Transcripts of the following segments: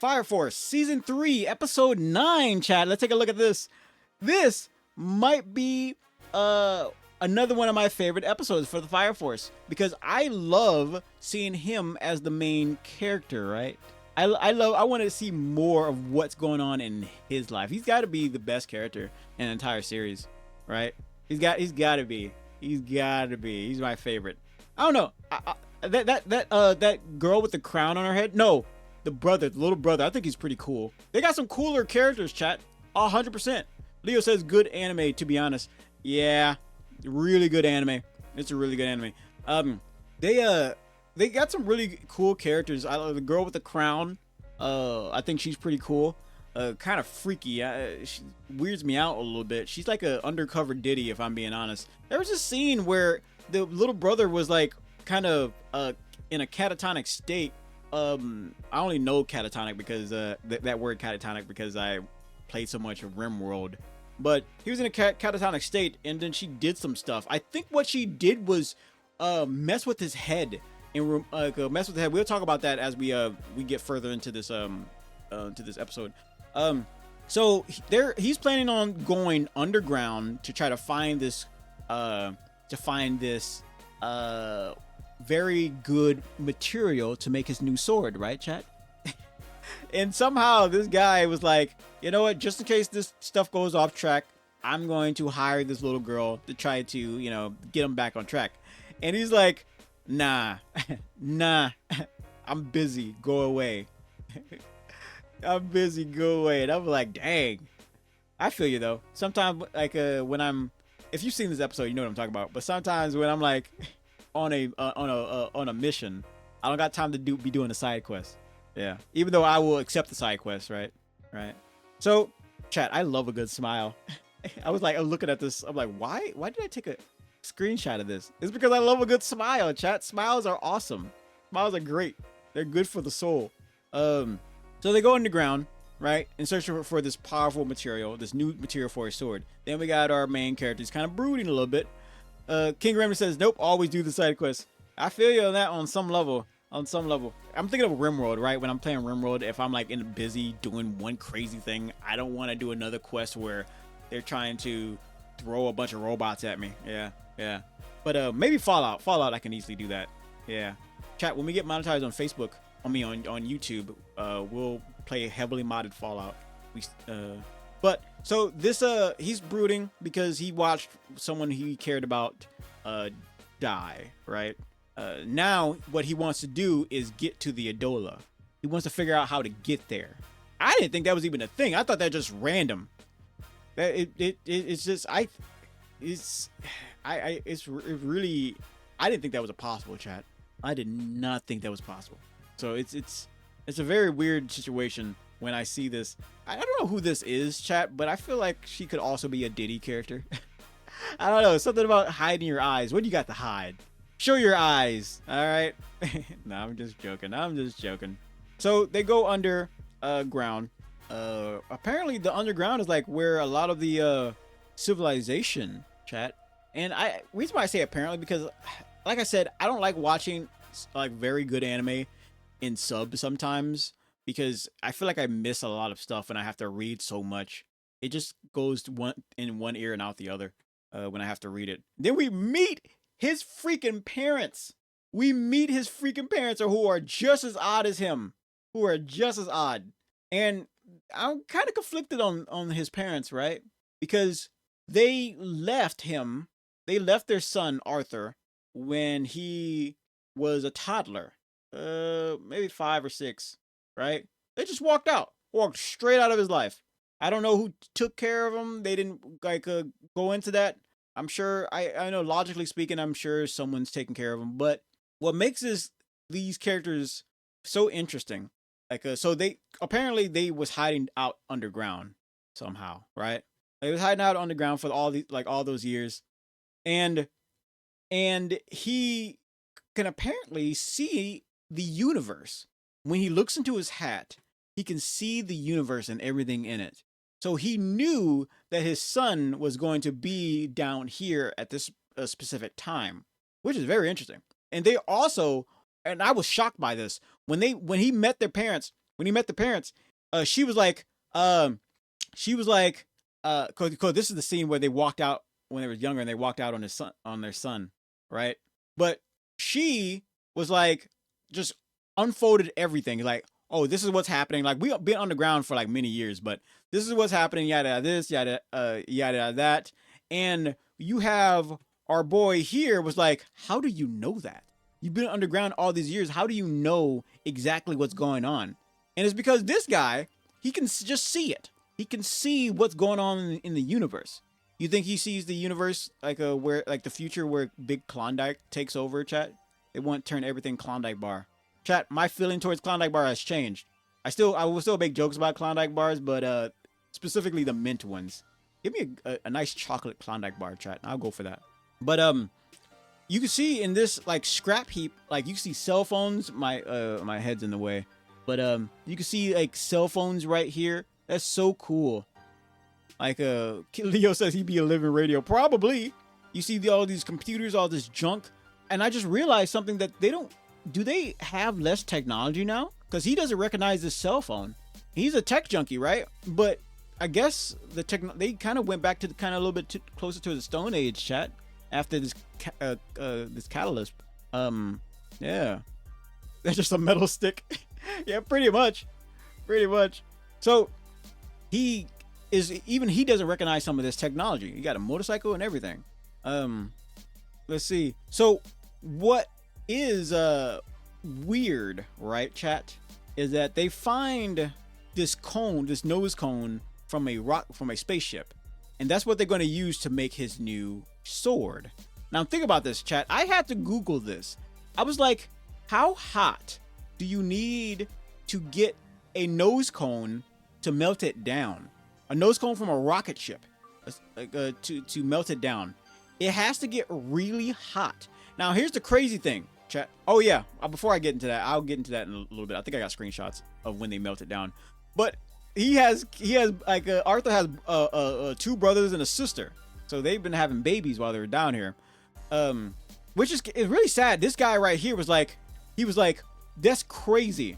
Fire Force Season 3, Episode 9, Chad. Let's take a look at this. This might be another one of my favorite episodes for the Fire Force because I love seeing him as the main character, right? I want to see more of what's going on in his life. He's got to be the best character in the entire series, right? He's got to be. He's my favorite. I don't know. That girl with the crown on her head. No, the little brother. I think he's pretty cool. They got some cooler characters, chat. 100%. Leo says good anime. To be honest, yeah, really good anime. It's a really good anime. They got some really cool characters. I love the girl with the crown. I think she's pretty cool. Kind of freaky. She weirds me out a little bit. She's like a undercover Diddy, if I'm being honest. There was a scene where the little brother was like kind of in a catatonic state. I only know catatonic because that word catatonic because I played so much of RimWorld. But he was in a catatonic state, and then she did some stuff. I think what she did was mess with his head. And mess with the head. We'll talk about that as we get further into this episode. So he's planning on going underground to try to find this very good material to make his new sword, right, chat? And somehow this guy was like, you know what? Just in case this stuff goes off track, I'm going to hire this little girl to try to get him back on track. And he's like, nah, I'm busy, go away. I'm busy, go away. And I'm like, dang, I feel you though. Sometimes like when if you've seen this episode, you know what I'm talking about. But sometimes when I'm like on a mission, I don't got time to be doing a side quest. Yeah, even though I will accept the side quest, right. So chat, I love a good smile. I was like, I'm looking at this, I'm like, why did I take a screenshot of this? It's because I love a good smile, chat. Smiles are awesome. Smiles are great. They're good for the soul. So they go underground, right, in search for this powerful material, this new material for his sword. Then we got our main characters kind of brooding a little bit. King Raymond says, nope, always do the side quest. I feel you on that on some level. I'm thinking of RimWorld, right? When I'm playing RimWorld, if I'm like busy doing one crazy thing, I don't want to do another quest where they're trying to throw a bunch of robots at me. Yeah. But maybe Fallout. I can easily do that. Yeah. Chat, when we get monetized on Facebook, on YouTube, we'll play heavily modded Fallout. But so this he's brooding because he watched someone he cared about die, right? Now what he wants to do is get to the Adola. He wants to figure out how to get there. I didn't think that was even a thing. I thought that just random. That it's really, I didn't think that was a possible, chat. I did not think that was possible. So it's a very weird situation when I see this. I don't know who this is, chat, but I feel like she could also be a Diddy character. I don't know, something about hiding your eyes. What do you got to hide? Show your eyes, all right? No, I'm just joking. So they go underground. Apparently the underground is like where a lot of the civilization, chat. And reason why I say apparently because, like I said, I don't like watching like very good anime in sub sometimes because I feel like I miss a lot of stuff and I have to read so much. It just goes in one ear and out the other when I have to read it. Then we meet his freaking parents. Who are just as odd as him. And I'm kind of conflicted on his parents, right? Because they left their son Arthur when he was a toddler, maybe 5 or 6, right? They just walked straight out of his life. I don't know who took care of him. They didn't like go into that. I'm sure, I know logically speaking, I'm sure someone's taking care of him. But what makes these characters so interesting, like so they was hiding out underground somehow, right? They was hiding out underground for all those years, and he can apparently see the universe. When he looks into his hat, he can see the universe and everything in it. So he knew that his son was going to be down here at this specific time, which is very interesting. And they also, and I was shocked by this, when he met their parents, when he met the parents, she was like, um, cause this is the scene where they walked out when they were younger and they walked out on their son, right? But she was like, just unfolded everything, like, oh, this is what's happening. Like we've been underground for like many years, but this is what's happening. Yada yada this, yada yada that, and you have our boy here was like, how do you know that? You've been underground all these years. How do you know exactly what's going on? And it's because this guy, he can just see it. He can see what's going on in the universe. You think he sees the universe like where like the future where Big Klondike takes over, chat? They want to turn everything Klondike bar. Chat, my feeling towards Klondike bar has changed. I will still make jokes about Klondike bars, but specifically the mint ones. Give me a nice chocolate Klondike bar, chat. I'll go for that. But you can see in this like scrap heap, like you can see cell phones. My head's in the way, but you can see like cell phones right here. That's so cool. Like Leo says he'd be a living radio. Probably. You see all these computers, all this junk, and I just realized something that they don't. Do they have less technology now? Because he doesn't recognize this cell phone. He's a tech junkie, right? But I guess they kind of went back to kind of a little bit closer to the Stone Age, chat, after this this catalyst. Yeah, that's just a metal stick. Yeah, pretty much. So he doesn't recognize some of this technology. He got a motorcycle and everything. Let's see. So what is weird, right, chat, is that they find this nose cone from a spaceship, and that's what they're going to use to make his new sword. Now think about this, chat. I had to Google this. I was like, how hot do you need to get a nose cone to melt it down? A nose cone from a rocket ship, to melt it down. It has to get really hot. Now here's the crazy thing, chat. Oh yeah, before I get into that, I'll get into that in a little bit. I think I got screenshots of when they melt it down. But he has like Arthur has two brothers and a sister, so they've been having babies while they were down here, which is really sad. This guy right here was like, that's crazy.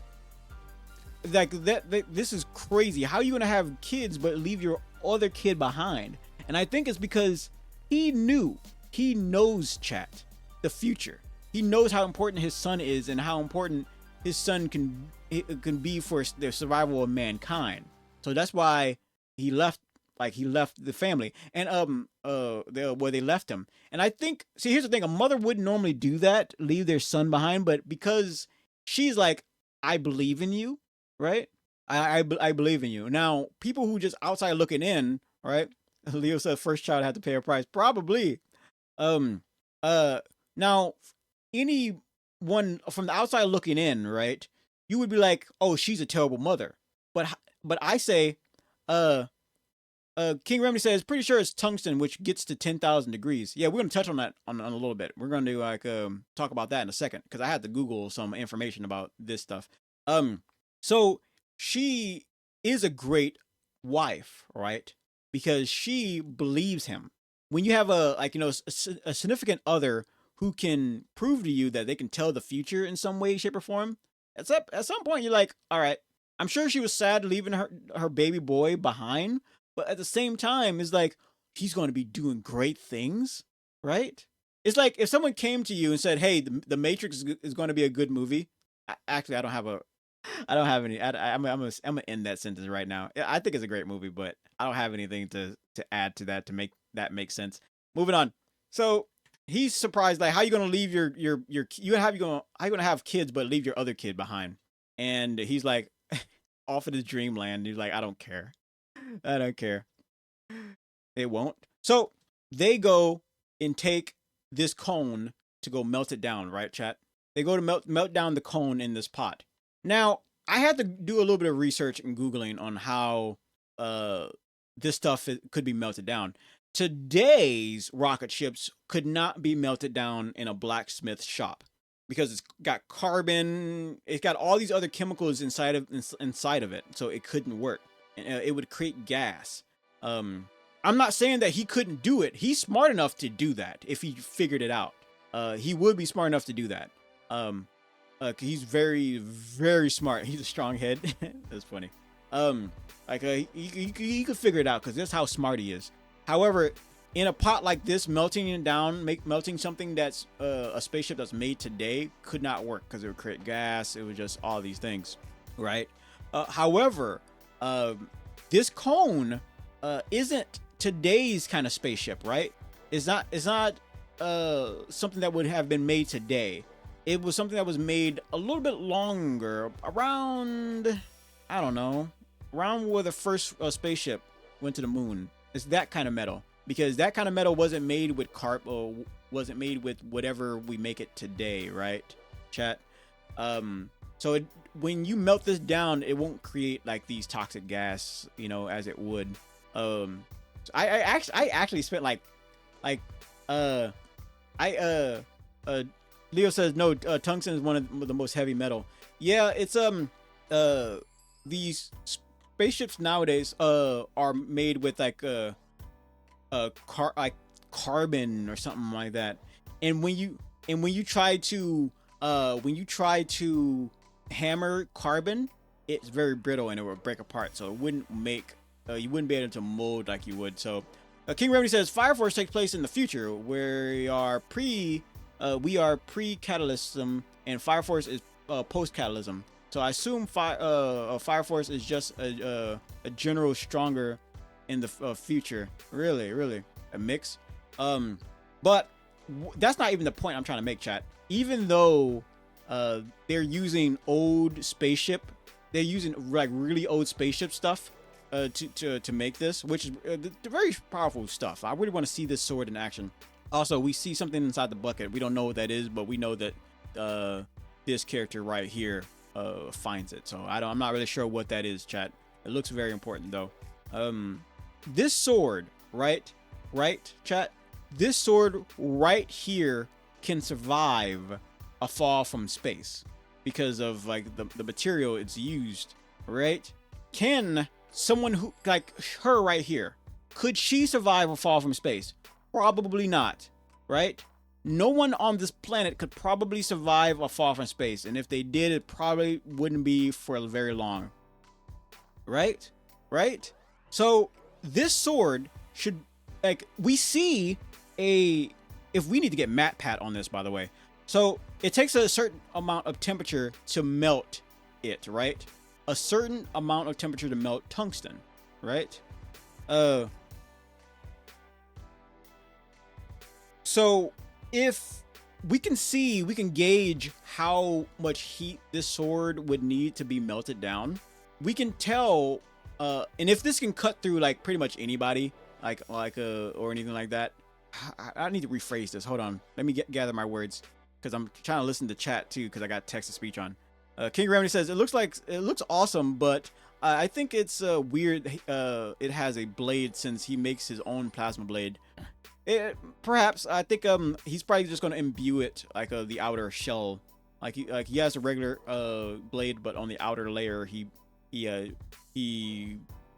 Like this is crazy. How are you gonna have kids but leave your other kid behind? And I think it's because he knows, chat, the future. He knows how important his son is and how important his son can be for the survival of mankind. So that's why he left the family and where they left him. And I think, see, here's the thing: a mother wouldn't normally do that, leave their son behind, but because she's like, I believe in you, right? I believe in you. Now, people who just outside looking in, right? Leo said first child had to pay a price. Probably. Now, anyone from the outside looking in, right? You would be like, oh, she's a terrible mother. But I say, King Remedy says, pretty sure it's tungsten, which gets to 10,000 degrees. Yeah, we're gonna touch on that on a little bit. We're gonna like talk about that in a second because I had to Google some information about this stuff. So she is a great wife, right? Because she believes him. When you have a significant other who can prove to you that they can tell the future in some way, shape, or form, at some point you're like, all right. I'm sure she was sad leaving her baby boy behind, but at the same time, it's like he's going to be doing great things, right? It's like if someone came to you and said, "Hey, the Matrix is going to be a good movie." Actually, I don't have any. I'm gonna end that sentence right now. I think it's a great movie, but I don't have anything to add to that to make that make sense. Moving on. So he's surprised, like, how you gonna leave how you gonna have kids but leave your other kid behind? And he's like, off in his dreamland. He's like, I don't care. It won't. So they go and take this cone to go melt it down, right, chat? They go to melt down the cone in this pot. Now, I had to do a little bit of research and Googling on how this stuff could be melted down. Today's rocket ships could not be melted down in a blacksmith shop because it's got carbon, it's got all these other chemicals inside of it, so it couldn't work. And it would create gas. I'm not saying that he couldn't do it. He's smart enough to do that if he figured it out. He would be smart enough to do that. He's very, very smart. He's a strong head. That's funny. Um, he could figure it out because that's how smart he is. However, in a pot like this, melting it down, melting something that's a spaceship that's made today could not work because it would create gas. It was just all these things, right? However, this cone isn't today's kind of spaceship, right? It's not something that would have been made today. It was something that was made a little bit longer, around, I don't know, around where the first spaceship went to the moon. It's that kind of metal, because that kind of metal wasn't made with or wasn't made with whatever we make it today, right, chat? So when you melt this down, it won't create like these toxic gas, as it would. I actually spent like uh I Leo says no. Tungsten is one of the most heavy metal. Yeah, it's these spaceships nowadays are made with like carbon or something like that. And when you try to hammer carbon, it's very brittle and it will break apart. So it wouldn't make you wouldn't be able to mold like you would. So King Remedy says Fire Force takes place in the future, where we are pre-catalysm and Fire Force is post-catalysm. So I assume Fire Force is just a general stronger in the future. Really a mix. But that's not even the point I'm trying to make, chat. Even though they're using old spaceship, they're using like really old spaceship stuff to make this, which is very powerful stuff. I really want to see this sword in action. Also, we see something inside the bucket. We don't know what that is, but we know that this character right here finds it. So I'm not really sure what that is, chat. It looks very important though. This sword, right, chat. This sword right here can survive a fall from space because of like the material it's used, right? Can someone who like her right here, could she survive a fall from space? Probably not, right? No one on this planet could probably survive a fall from space, and if they did, it probably wouldn't be for very long, right? So this sword should, like, we see if we need to get MatPat on this, by the way. So it takes a certain amount of temperature to melt it, right? A certain amount of temperature to melt tungsten, right? So if we can gauge how much heat this sword would need to be melted down. We can tell, and if this can cut through like pretty much anybody, or anything like that. I need to rephrase this. Hold on, let me gather my words, because I'm trying to listen to chat too, because I got text to speech on. King Remedy says it looks awesome, but I think it's weird. It has a blade since he makes his own plasma blade. Perhaps I think he's probably just gonna imbue it like the outer shell, like he has a regular blade, but on the outer layer he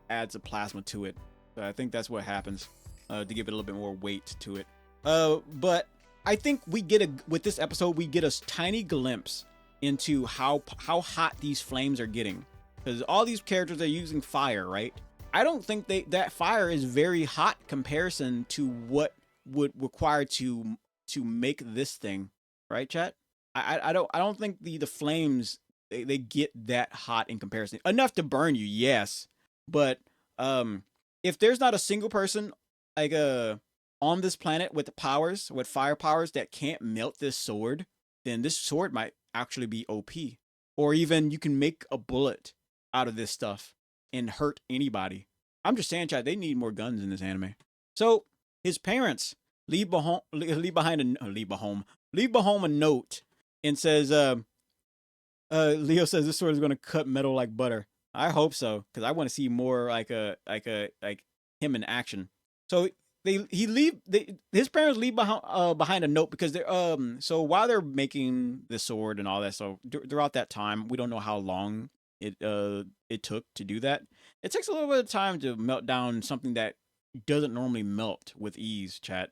adds a plasma to it. So I think that's what happens to give it a little bit more weight to it. But I think with this episode we get a tiny glimpse into how hot these flames are getting, because all these characters are using fire, right? I don't think that fire is very hot comparison to what would require to make this thing, right, chat? I don't think the flames they get that hot in comparison. Enough to burn you, yes, but if there's not a single person like on this planet with fire powers that can't melt this sword, then this sword might actually be OP. Or even you can make a bullet out of this stuff and hurt anybody. I'm just saying, chat, they need more guns in this anime. So his parents leave behind a note and says, Leo says this sword is going to cut metal like butter. I hope so, because I want to see more like him in action. So his parents leave behind a note, because they're so while they're making the sword and all that, so throughout that time, we don't know how long it took to do that. It takes a little bit of time to melt down something that doesn't normally melt with ease, chat.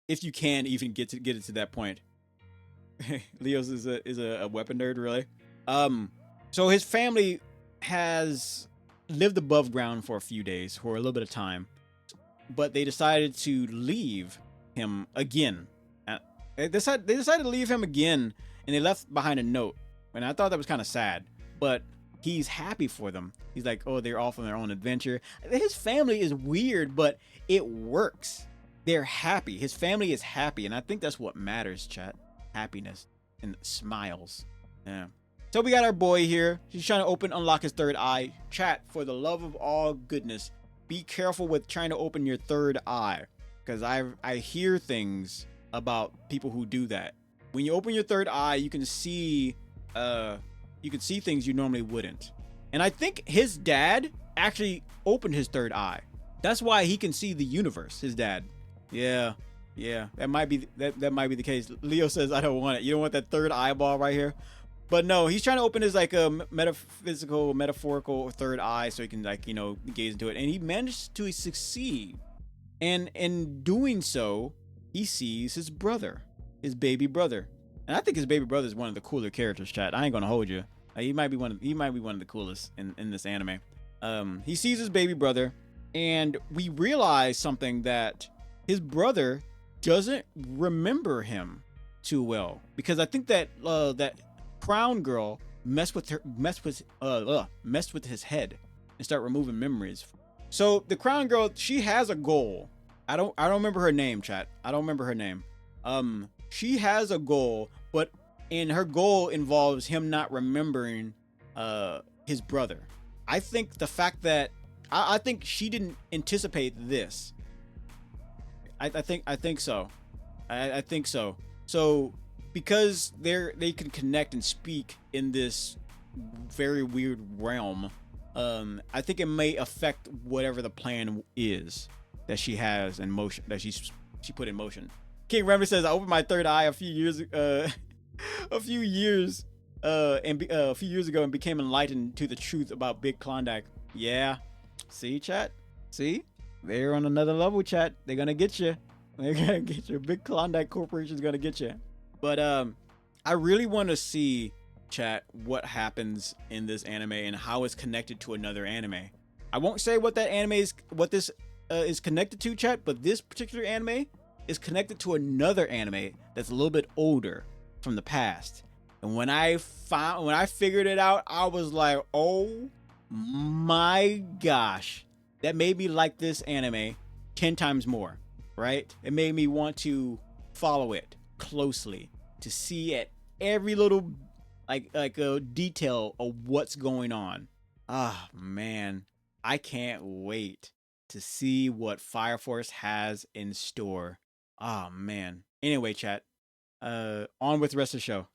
If you can even get it to that point. Leo's is a weapon nerd, really. Um, so his family has lived above ground for a few days, for a little bit of time, but they decided to leave him again. They decided to leave him again, and they left behind a note. And I thought that was kind of sad, but he's happy for them. He's like, oh, they're off on their own adventure. His family is weird, but it works. They're happy. His family is happy, and I think that's what matters, chat. Happiness and smiles. Yeah. So we got our boy here. He's trying to unlock his third eye. Chat, for the love of all goodness, be careful with trying to open your third eye, because I hear things about people who do that. When you open your third eye, you can see things you normally wouldn't. And I think his dad actually opened his third eye. That's why he can see the universe. His dad. Yeah, that might be the case. Leo says, I don't want it. You don't want that third eyeball right here. But no, he's trying to open his like a metaphorical third eye so he can gaze into it, and he managed to succeed. And in doing so, he sees his brother, his baby brother. And I think his baby brother is one of the cooler characters, chat. I ain't gonna hold you. He might be one of the coolest in this anime. He sees his baby brother, and we realize something, that his brother doesn't remember him too well, because I think that that crown girl messed with his head and start removing memories. So the crown girl, she has a goal. I don't remember her name, chat. I don't remember her name. She has a goal, but her goal involves him not remembering his brother. I think the fact that I think she didn't anticipate this. I think so. I think so. So because they can connect and speak in this very weird realm, I think it may affect whatever the plan is that she has in motion, that she put in motion. King Remy says, I opened my third eye a few years ago and became enlightened to the truth about Big Klondike. Yeah. See, chat? See? They're on another level, chat. They're gonna get you. They're gonna get you. Big Klondike Corporation's gonna get you. But I really want to see, chat, what happens in this anime and how it's connected to another anime. I won't say what that anime is, what this is connected to, chat, but this particular anime is connected to another anime that's a little bit older from the past. And when I figured it out, I was like, oh my gosh, that made me like this anime 10 times more, right? It made me want to follow it closely, to see at every little like a detail of what's going on. Ah, man, I can't wait to see what Fire Force has in store. Ah, man. Anyway, chat, on with the rest of the show.